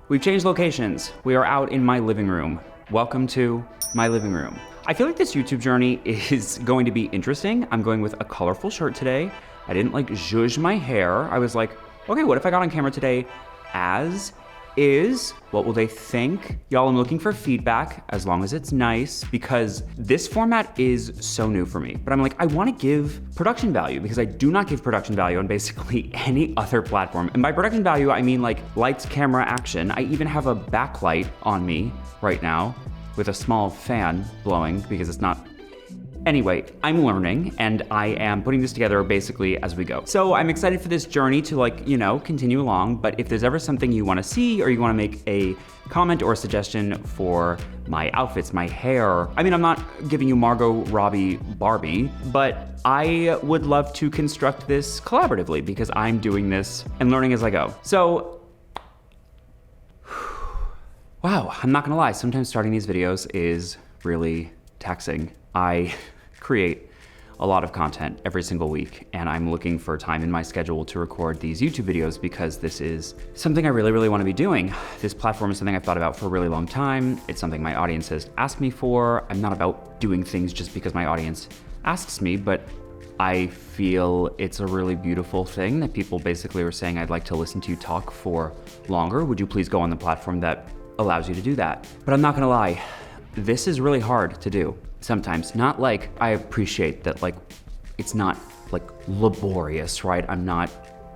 We've changed locations. We are out in my living room. Welcome to my living room. I feel like this YouTube journey is going to be interesting. I'm going with a colorful shirt today. I didn't like zhuzh my hair. I was like, okay, what if I got on camera today as is? What will they think? Y'all, I'm looking for feedback as long as it's nice because this format is so new for me. But I'm like, I wanna give production value because I do not give production value on basically any other platform. And by production value, I mean like lights, camera, action. I even have a backlight on me right now with a small fan blowing because it's not. Anyway, I'm learning and I am putting this together basically as we go. So I'm excited for this journey to continue along, but if there's ever something you wanna see or you wanna make a comment or a suggestion for my outfits, my hair, I mean, I'm not giving you Margot Robbie Barbie, but I would love to construct this collaboratively because I'm doing this and learning as I go. So, wow, I'm not gonna lie, sometimes starting these videos is really taxing. I create a lot of content every single week, and I'm looking for time in my schedule to record these YouTube videos because this is something I really, really want to be doing. This platform is something I've thought about for a really long time. It's something my audience has asked me for. I'm not about doing things just because my audience asks me, but I feel it's a really beautiful thing that people basically are saying, I'd like to listen to you talk for longer. Would you please go on the platform that allows you to do that? But I'm not gonna lie, this is really hard to do. Sometimes, not like, I appreciate that like, it's not like laborious, right? I'm not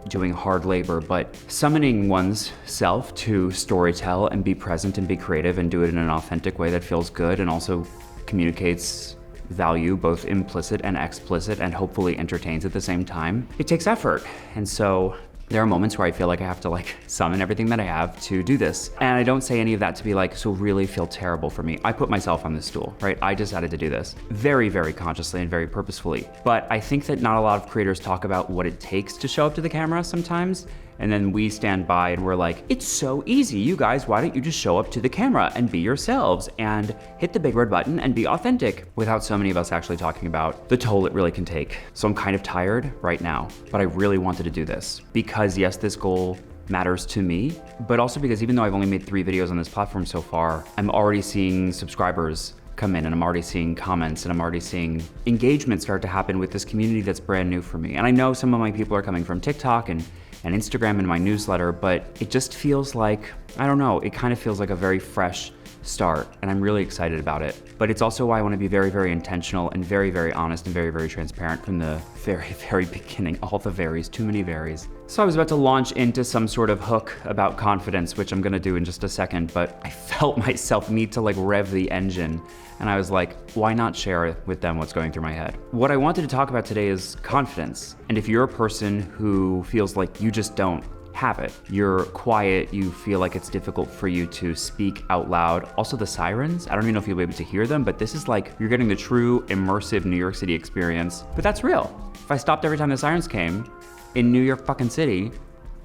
doing hard labor, but summoning one's self to storytell and be present and be creative and do it in an authentic way that feels good and also communicates value, both implicit and explicit, and hopefully entertains at the same time. It takes effort. And so there are moments where I feel like I have to like summon everything that I have to do this. And I don't say any of that to be like, so really feel terrible for me. I put myself on this stool, right? I decided to do this very, very consciously and very purposefully. But I think that not a lot of creators talk about what it takes to show up to the camera sometimes. And then we stand by and we're like, it's so easy, you guys, why don't you just show up to the camera and be yourselves and hit the big red button and be authentic, without so many of us actually talking about the toll it really can take. So I'm kind of tired right now, but I really wanted to do this because yes, this goal matters to me, but also because even though I've only made 3 videos on this platform so far, I'm already seeing subscribers come in and I'm already seeing comments and I'm already seeing engagement start to happen with this community that's brand new for me. And I know some of my people are coming from TikTok and Instagram and my newsletter, but it just feels like, I don't know, it kind of feels like a very fresh start and I'm really excited about it. But it's also why I want to be very, very intentional and very, very honest and very, very transparent from the very, very beginning. All the varies, too many varies. So I was about to launch into some sort of hook about confidence, which I'm gonna do in just a second, but I felt myself need to like rev the engine. And I was like, why not share with them what's going through my head? What I wanted to talk about today is confidence. And if you're a person who feels like you just don't have it, you're quiet, you feel like it's difficult for you to speak out loud. Also the sirens, I don't even know if you'll be able to hear them, but this is like, you're getting the true immersive New York City experience. But that's real. If I stopped every time the sirens came in New York fucking City,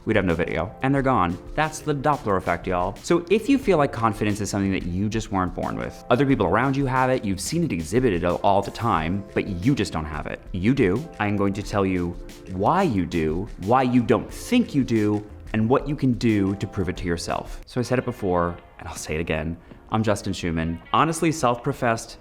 we'd have no video, and they're gone. That's the Doppler effect, y'all. So if you feel like confidence is something that you just weren't born with, other people around you have it, you've seen it exhibited all the time, but you just don't have it. You do. I am going to tell you why you do, why you don't think you do, and what you can do to prove it to yourself. So I said it before, and I'll say it again. I'm Justin Schumann, honestly self-professed,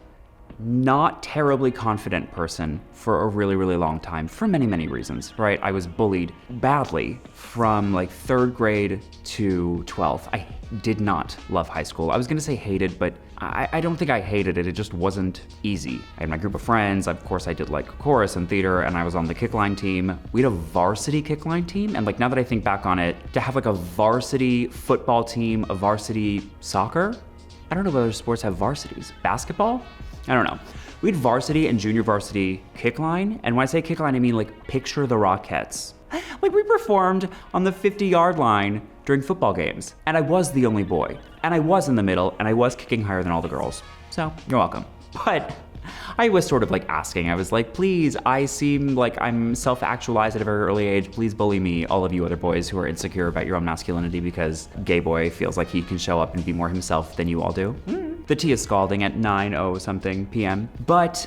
not terribly confident person for a really, really long time for many, many reasons, right? I was bullied badly from like 3rd grade to 12th. I did not love high school. I was gonna say hated, but I don't think I hated it. It just wasn't easy. I had my group of friends. Of course, I did like chorus and theater, and I was on the kickline team. We had a varsity kickline team, and like now that I think back on it, to have like a varsity football team, a varsity soccer, I don't know whether sports have varsities. Basketball? I don't know. We had varsity and junior varsity kickline, and when I say kickline, I mean like picture the Rockettes. Like we performed on the 50-yard line during football games, and I was the only boy, and I was in the middle, and I was kicking higher than all the girls. So, you're welcome. But I was sort of like asking, I was like, please, I seem like I'm self-actualized at a very early age. Please bully me, all of you other boys who are insecure about your own masculinity because gay boy feels like he can show up and be more himself than you all do. The tea is scalding at 9:00 something p.m. But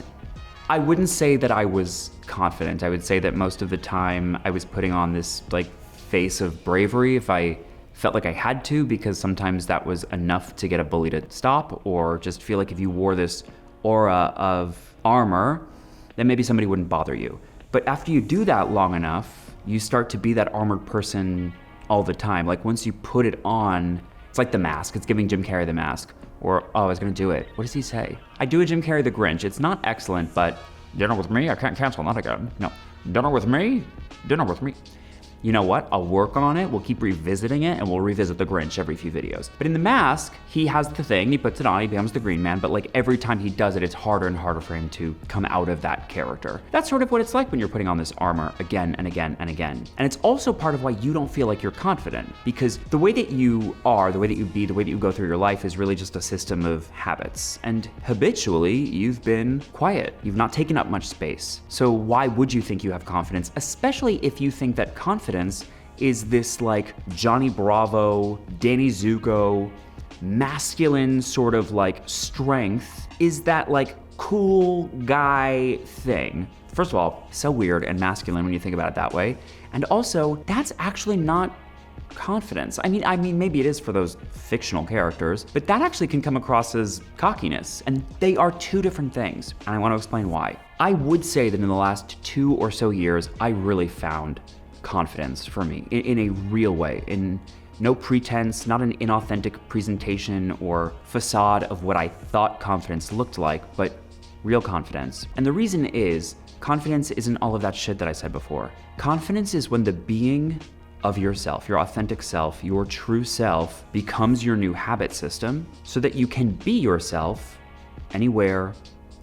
I wouldn't say that I was confident. I would say that most of the time I was putting on this like face of bravery, if I felt like I had to, because sometimes that was enough to get a bully to stop, or just feel like if you wore this aura of armor, then maybe somebody wouldn't bother you. But after you do that long enough, you start to be that armored person all the time. Like once you put it on, it's like The Mask. It's giving Jim Carrey The Mask. Or, oh, I was gonna do it. What does he say? I do a Jim Carrey The Grinch. It's not excellent, but dinner with me? I can't cancel that again. No, dinner with me? Dinner with me. You know what? I'll work on it. We'll keep revisiting it, and we'll revisit The Grinch every few videos. But in The Mask, he has the thing, he puts it on, he becomes the Green Man, but like every time he does it, it's harder and harder for him to come out of that character. That's sort of what it's like when you're putting on this armor again and again and again. And it's also part of why you don't feel like you're confident, because the way that you are, the way that you be, the way that you go through your life is really just a system of habits. And habitually, you've been quiet. You've not taken up much space. So why would you think you have confidence, especially if you think that confidence is this like Johnny Bravo, Danny Zuko, masculine sort of like strength, is that like cool guy thing. First of all, so weird and masculine when you think about it that way. And also, that's actually not confidence. I mean, maybe it is for those fictional characters, but that actually can come across as cockiness, and they are two different things, and I want to explain why. I would say that in the last 2 or so years, I really found confidence for me in a real way, in no pretense, not an inauthentic presentation or facade of what I thought confidence looked like, but real confidence. And the reason is, confidence isn't all of that shit that I said before. Confidence is when the being of yourself, your authentic self, your true self, becomes your new habit system so that you can be yourself anywhere,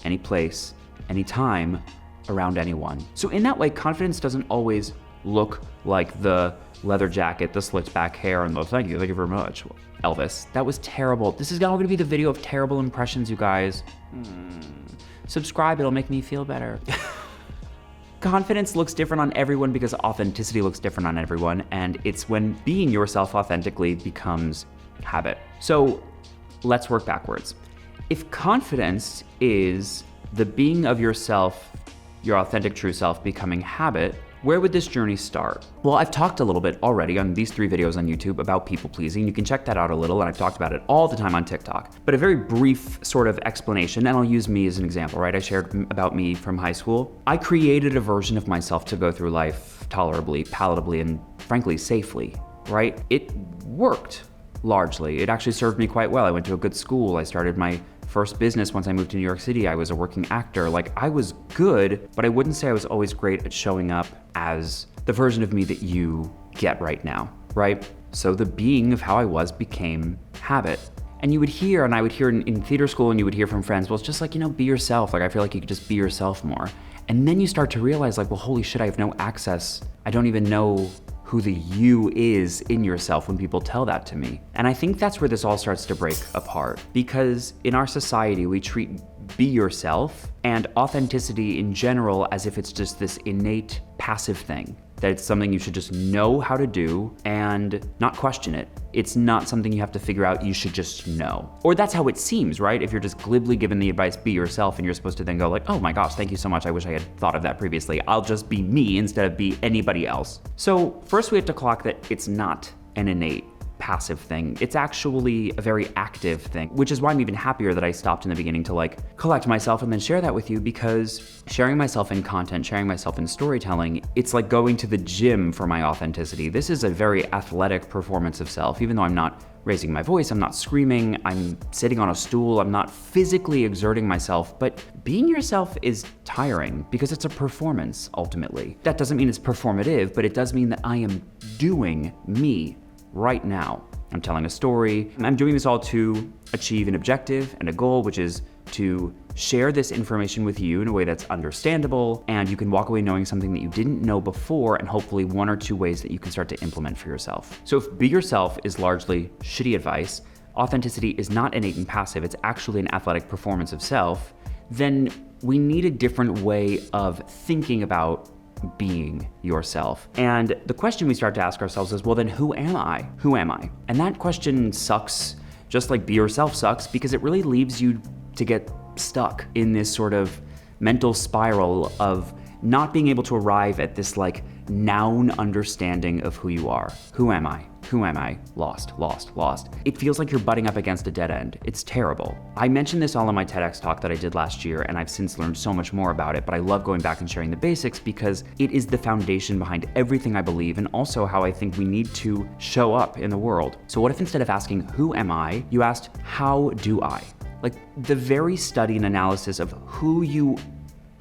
any place, anytime, around anyone. So in that way, confidence doesn't always look like the leather jacket, the slicked back hair, and the thank you very much, Elvis. That was terrible. This is all gonna be the video of terrible impressions, you guys. Subscribe, it'll make me feel better. Confidence looks different on everyone because authenticity looks different on everyone, and it's when being yourself authentically becomes habit. So let's work backwards. If confidence is the being of yourself, your authentic true self becoming habit, where would this journey start? Well, I've talked a little bit already on these 3 videos on YouTube about people pleasing. You can check that out a little, and I've talked about it all the time on TikTok. But a very brief sort of explanation, and I'll use me as an example, right? I shared about me from high school. I created a version of myself to go through life tolerably, palatably, and frankly, safely, right? It worked, largely. It actually served me quite well. I went to a good school. I started my first business once I moved to New York City. I was a working actor. Like, I was good, but I wouldn't say I was always great at showing up as the version of me that you get right now, right? So the being of how I was became habit. And you would hear, and I would hear in theater school, and you would hear from friends, well, it's just like, you know, be yourself. Like, I feel like you could just be yourself more. And then you start to realize, like, well, holy shit, I have no access. I don't even know who the you is in yourself when people tell that to me. And I think that's where this all starts to break apart, because in our society, we treat be yourself and authenticity in general as if it's just this innate passive thing, that it's something you should just know how to do and not question it. It's not something you have to figure out, you should just know. Or that's how it seems, right? If you're just glibly given the advice, be yourself, and you're supposed to then go like, oh my gosh, thank you so much, I wish I had thought of that previously. I'll just be me instead of be anybody else. So first we have to clock that it's not an innate passive thing. It's actually a very active thing, which is why I'm even happier that I stopped in the beginning to like collect myself and then share that with you, because sharing myself in content, sharing myself in storytelling, it's like going to the gym for my authenticity. This is a very athletic performance of self, even though I'm not raising my voice, I'm not screaming, I'm sitting on a stool, I'm not physically exerting myself, but being yourself is tiring because it's a performance ultimately. That doesn't mean it's performative, but it does mean that I am doing me right now. I'm telling a story. I'm doing this all to achieve an objective and a goal, which is to share this information with you in a way that's understandable, and you can walk away knowing something that you didn't know before, and hopefully 1 or 2 ways that you can start to implement for yourself. So if be yourself is largely shitty advice, authenticity is not innate and passive, it's actually an athletic performance of self, then we need a different way of thinking about being yourself. And the question we start to ask ourselves is, well, then who am I? Who am I? And that question sucks, just like be yourself sucks, because it really leaves you to get stuck in this sort of mental spiral of not being able to arrive at this like noun understanding of who you are. Who am I? Who am I? Lost, lost, lost. It feels like you're butting up against a dead end. It's terrible. I mentioned this all in my TEDx talk that I did last year, and I've since learned so much more about it, but I love going back and sharing the basics because it is the foundation behind everything I believe and also how I think we need to show up in the world. So what if instead of asking, who am I, you asked, how do I? Like the very study and analysis of who you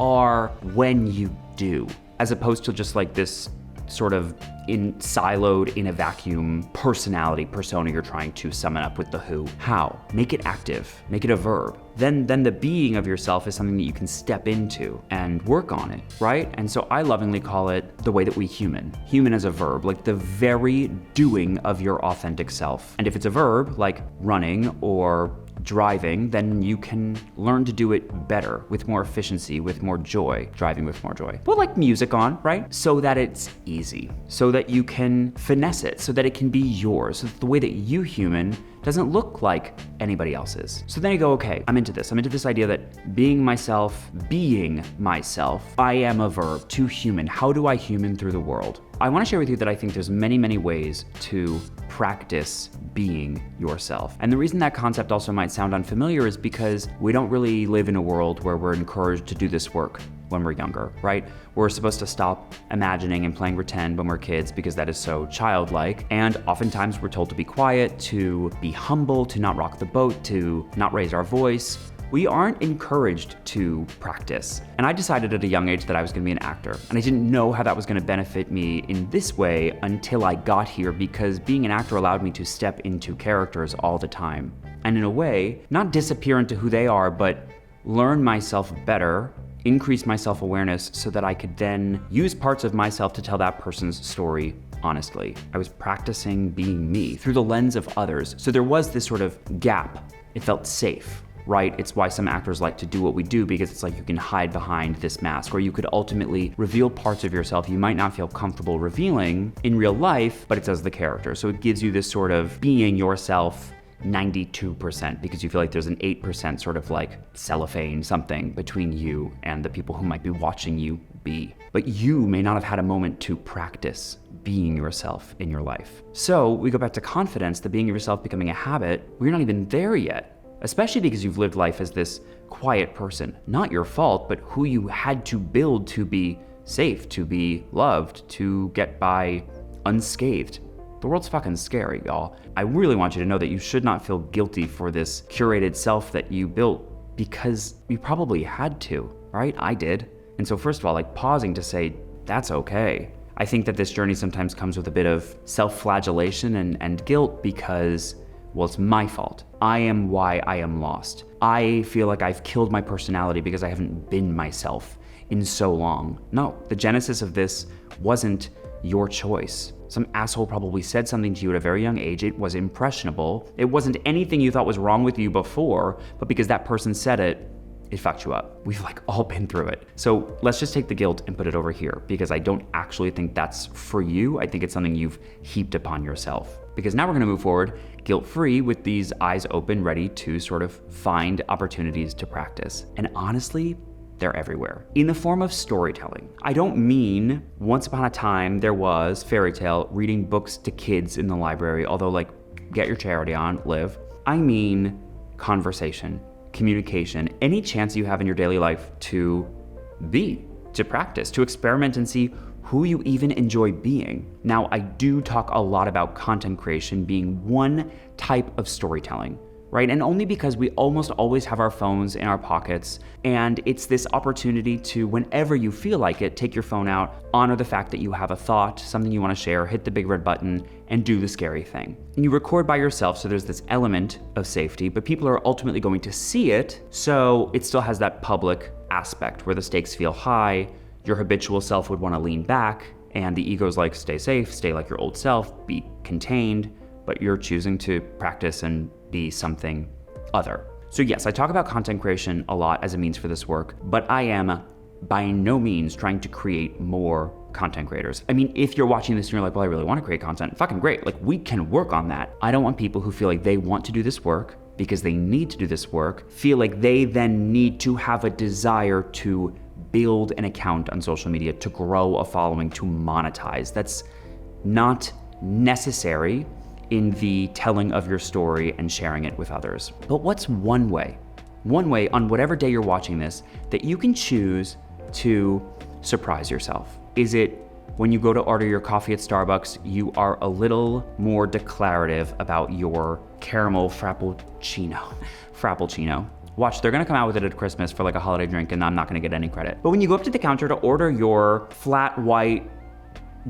are when you do, as opposed to just like this sort of siloed in a vacuum personality persona you're trying to summon up with the who. How? Make it active, make it a verb. Then the being of yourself is something that you can step into and work on it, right? And so I lovingly call it the way that we human. Human as a verb, like the very doing of your authentic self. And if it's a verb, like running or driving, then you can learn to do it better, with more efficiency, with more joy, driving with more joy. Put like music on, right? So that it's easy, so that you can finesse it, so that it can be yours, so that the way that you human doesn't look like anybody else's. So then you go, okay, I'm into this idea that being myself, I am a verb, to human. How do I human through the world? I wanna share with you that I think there's many, many ways to practice being yourself. And the reason that concept also might sound unfamiliar is because we don't really live in a world where we're encouraged to do this work when we're younger, right? We're supposed to stop imagining and playing pretend when we're kids because that is so childlike. And oftentimes we're told to be quiet, to be humble, to not rock the boat, to not raise our voice. We aren't encouraged to practice. And I decided at a young age that I was gonna be an actor. And I didn't know how that was gonna benefit me in this way until I got here, because being an actor allowed me to step into characters all the time. And in a way, not disappear into who they are, but learn myself better, increase my self-awareness so that I could then use parts of myself to tell that person's story honestly. I was practicing being me through the lens of others. So there was this sort of gap. It felt safe, right? It's why some actors like to do what we do, because it's like you can hide behind this mask, or you could ultimately reveal parts of yourself you might not feel comfortable revealing in real life, but it's as the character. So it gives you this sort of being yourself 92%, because you feel like there's an 8% sort of like cellophane something between you and the people who might be watching you be. But you may not have had a moment to practice being yourself in your life. So we go back to confidence, that being yourself becoming a habit. We're not even there yet, especially because you've lived life as this quiet person. Not your fault, but who you had to build to be safe, to be loved, to get by unscathed. The world's fucking scary, y'all. I really want you to know that you should not feel guilty for this curated self that you built, because you probably had to, right? I did. And so first of all, like pausing to say, that's okay. I think that this journey sometimes comes with a bit of self-flagellation and guilt because, well, it's my fault. I am why I am lost. I feel like I've killed my personality because I haven't been myself in so long. No, the genesis of this wasn't your choice. Some asshole probably said something to you at a very young age. It was impressionable. It wasn't anything you thought was wrong with you before, but because that person said it, it fucked you up. We've like all been through it. So let's just take the guilt and put it over here, because I don't actually think that's for you. I think it's something you've heaped upon yourself. Because now we're gonna move forward guilt-free with these eyes open, ready to sort of find opportunities to practice. And honestly, they're everywhere. In the form of storytelling. I don't mean once upon a time there was fairy tale reading books to kids in the library, although like get your charity on, live. I mean conversation, communication, any chance you have in your daily life to be, to practice, to experiment and see who you even enjoy being. Now, I do talk a lot about content creation being one type of storytelling, right? And only because we almost always have our phones in our pockets, and it's this opportunity to, whenever you feel like it, take your phone out, honor the fact that you have a thought, something you want to share, hit the big red button, and do the scary thing. And you record by yourself, so there's this element of safety, but people are ultimately going to see it, so it still has that public aspect where the stakes feel high, your habitual self would want to lean back, and the ego's like, stay safe, stay like your old self, be contained, but you're choosing to practice and be something other. So yes, I talk about content creation a lot as a means for this work, but I am by no means trying to create more content creators. I mean, if you're watching this and you're like, well, I really want to create content, fucking great. Like, we can work on that. I don't want people who feel like they want to do this work because they need to do this work, feel like they then need to have a desire to build an account on social media, to grow a following, to monetize. That's not necessary. in the telling of your story and sharing it with others. But what's one way on whatever day you're watching this that you can choose to surprise yourself? Is it when you go to order your coffee at Starbucks, you are a little more declarative about your caramel frappuccino? Watch, they're gonna come out with it at Christmas for like a holiday drink and I'm not gonna get any credit. But when you go up to the counter to order your flat white,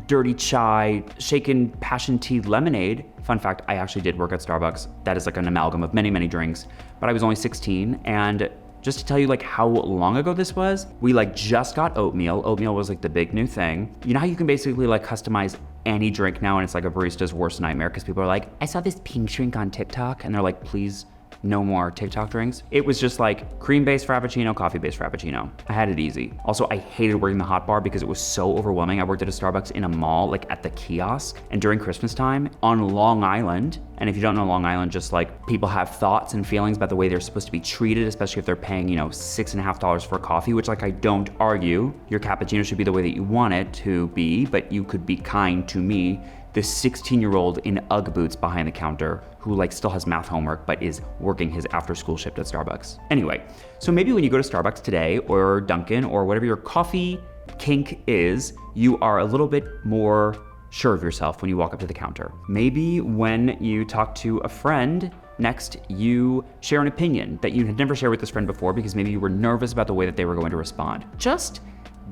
dirty chai, shaken passion tea lemonade, fun fact, I actually did work at Starbucks. That is like an amalgam of many, many drinks, but I was only 16, and just to tell you like how long ago this was, we like just got oatmeal. Oatmeal was like the big new thing. You know how you can basically like customize any drink now and it's like a barista's worst nightmare because people are like, I saw this pink drink on TikTok, and they're like, please no more TikTok drinks. It was just like cream-based Frappuccino, coffee-based Frappuccino. I had it easy. Also, I hated working the hot bar because it was so overwhelming. I worked at a Starbucks in a mall, like at the kiosk, and during Christmas time on Long Island, and if you don't know Long Island, just like people have thoughts and feelings about the way they're supposed to be treated, especially if they're paying, $6.50 for coffee, which like I don't argue. Your cappuccino should be the way that you want it to be, but you could be kind to me, this 16-year-old in Ugg boots behind the counter who like still has math homework but is working his after-school shift at Starbucks. Anyway, so maybe when you go to Starbucks today or Dunkin' or whatever your coffee kink is, you are a little bit more sure of yourself when you walk up to the counter. Maybe when you talk to a friend next, you share an opinion that you had never shared with this friend before because maybe you were nervous about the way that they were going to respond. Just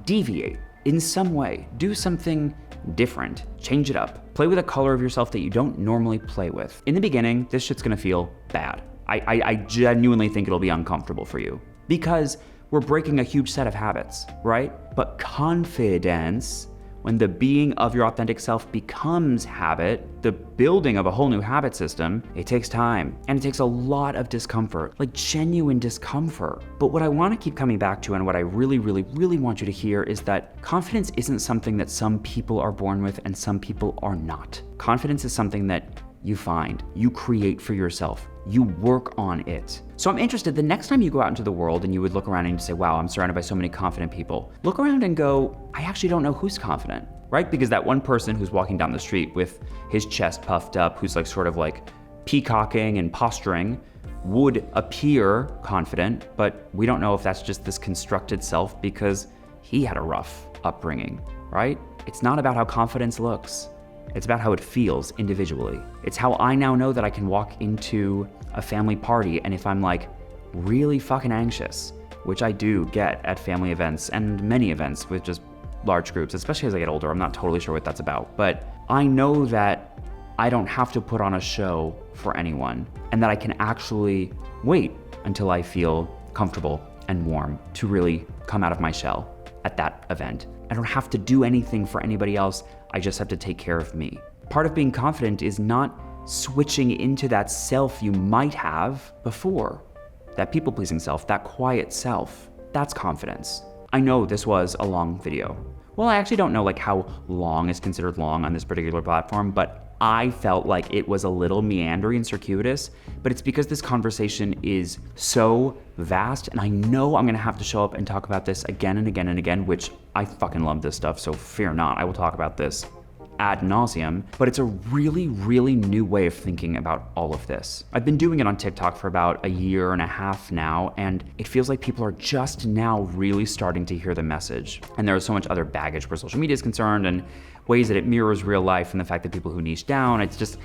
deviate in some way. Do something different. Change it up. Play with a color of yourself that you don't normally play with. In the beginning, this shit's gonna feel bad. I genuinely think it'll be uncomfortable for you because we're breaking a huge set of habits, right? But confidence, when the being of your authentic self becomes habit, the building of a whole new habit system, it takes time and it takes a lot of discomfort, like genuine discomfort. But what I want to keep coming back to and what I really, really, really want you to hear is that confidence isn't something that some people are born with and some people are not. Confidence is something that you find, you create for yourself, you work on it. So I'm interested, the next time you go out into the world and you would look around and you say, wow, I'm surrounded by so many confident people, look around and go, I actually don't know who's confident, right? Because that one person who's walking down the street with his chest puffed up, who's like sort of like peacocking and posturing, would appear confident, but we don't know if that's just this constructed self because he had a rough upbringing, right? It's not about how confidence looks. It's about how it feels individually. It's how I now know that I can walk into a family party and if I'm like really fucking anxious, which I do get at family events and many events with just large groups, especially as I get older, I'm not totally sure what that's about, but I know that I don't have to put on a show for anyone and that I can actually wait until I feel comfortable and warm to really come out of my shell at that event. I don't have to do anything for anybody else. I just have to take care of me. Part of being confident is not switching into that self you might have before. That people-pleasing self, that quiet self, that's confidence. I know this was a long video. Well, I actually don't know like how long is considered long on this particular platform, but I felt like it was a little meandering and circuitous, but it's because this conversation is so vast and I know I'm gonna have to show up and talk about this again and again and again, which I fucking love this stuff, so fear not, I will talk about this ad nauseum, but it's a really, really new way of thinking about all of this. I've been doing it on TikTok for about a year and a half now, and it feels like people are just now really starting to hear the message. And there is so much other baggage where social media is concerned and ways that it mirrors real life and the fact that people who niche down, it's just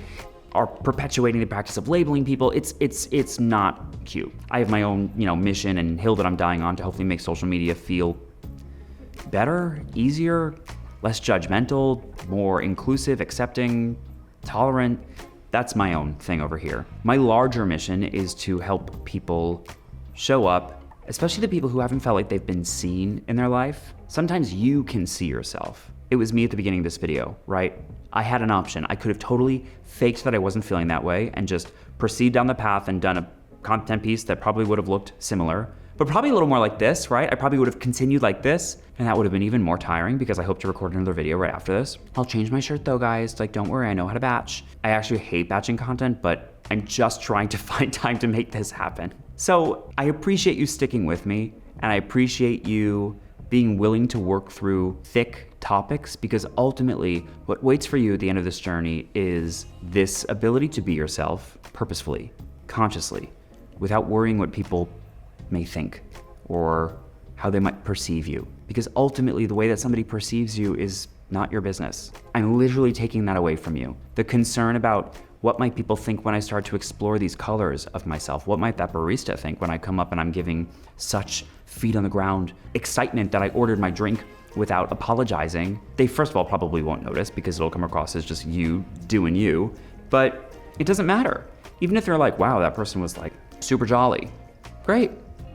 are perpetuating the practice of labeling people. It's not cute. I have my own, mission and hill that I'm dying on to hopefully make social media feel better, easier, less judgmental, more inclusive, accepting, tolerant. That's my own thing over here. My larger mission is to help people show up, especially the people who haven't felt like they've been seen in their life. Sometimes you can see yourself. It was me at the beginning of this video, right? I had an option. I could have totally faked that I wasn't feeling that way and just proceed down the path and done a content piece that probably would have looked similar, but probably a little more like this, right? I probably would have continued like this, and that would have been even more tiring because I hope to record another video right after this. I'll change my shirt though, guys. Like, don't worry, I know how to batch. I actually hate batching content, but I'm just trying to find time to make this happen. So I appreciate you sticking with me, and I appreciate you being willing to work through thick topics, because ultimately what waits for you at the end of this journey is this ability to be yourself purposefully, consciously, without worrying what people may think or how they might perceive you. Because ultimately the way that somebody perceives you is not your business. I'm literally taking that away from you. The concern about what might people think when I start to explore these colors of myself? What might that barista think when I come up and I'm giving such feet on the ground excitement that I ordered my drink without apologizing? They first of all probably won't notice because it'll come across as just you doing you, but it doesn't matter. Even if they're like, wow, that person was like super jolly. Great,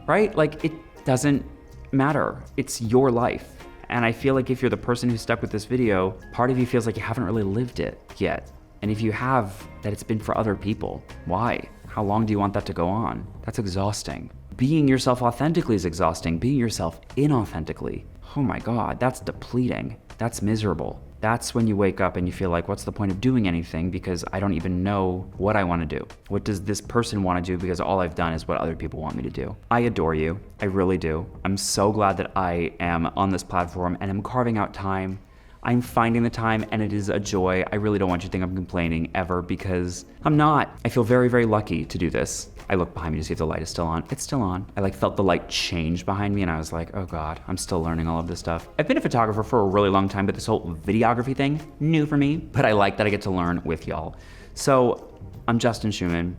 right? Like, it doesn't matter. It's your life. And I feel like if you're the person who's stuck with this video, part of you feels like you haven't really lived it yet. And if you have, that it's been for other people. Why? How long do you want that to go on? That's exhausting. Being yourself authentically is exhausting. Being yourself inauthentically, oh my God, that's depleting. That's miserable. That's when you wake up and you feel like, what's the point of doing anything? Because I don't even know what I want to do. What does this person want to do? Because all I've done is what other people want me to do. I adore you. I really do. I'm so glad that I am on this platform and I'm carving out time. I'm finding the time and it is a joy. I really don't want you to think I'm complaining ever, because I'm not. I feel very, very lucky to do this. I look behind me to see if the light is still on. It's still on. I felt the light change behind me and I was like, oh God, I'm still learning all of this stuff. I've been a photographer for a really long time, but this whole videography thing, new for me, but I like that I get to learn with y'all. So I'm Justin Schumann.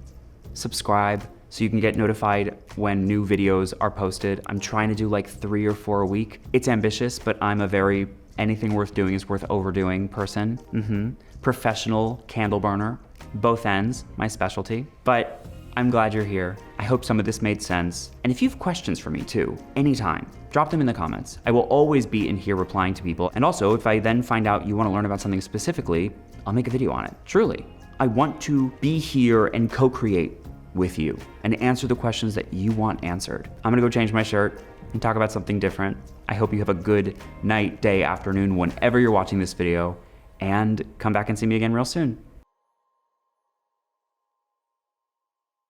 Subscribe so you can get notified when new videos are posted. I'm trying to do like 3 or 4 a week. It's ambitious, but I'm a very anything worth doing is worth overdoing person. Professional candle burner, both ends, my specialty. But I'm glad you're here. I hope some of this made sense. And if you have questions for me too, anytime, drop them in the comments. I will always be in here replying to people. And also, if I then find out you want to learn about something specifically, I'll make a video on it. Truly. I want to be here and co-create with you and answer the questions that you want answered. I'm gonna go change my shirt and talk about something different. I hope you have a good night, day, afternoon, whenever you're watching this video, and come back and see me again real soon.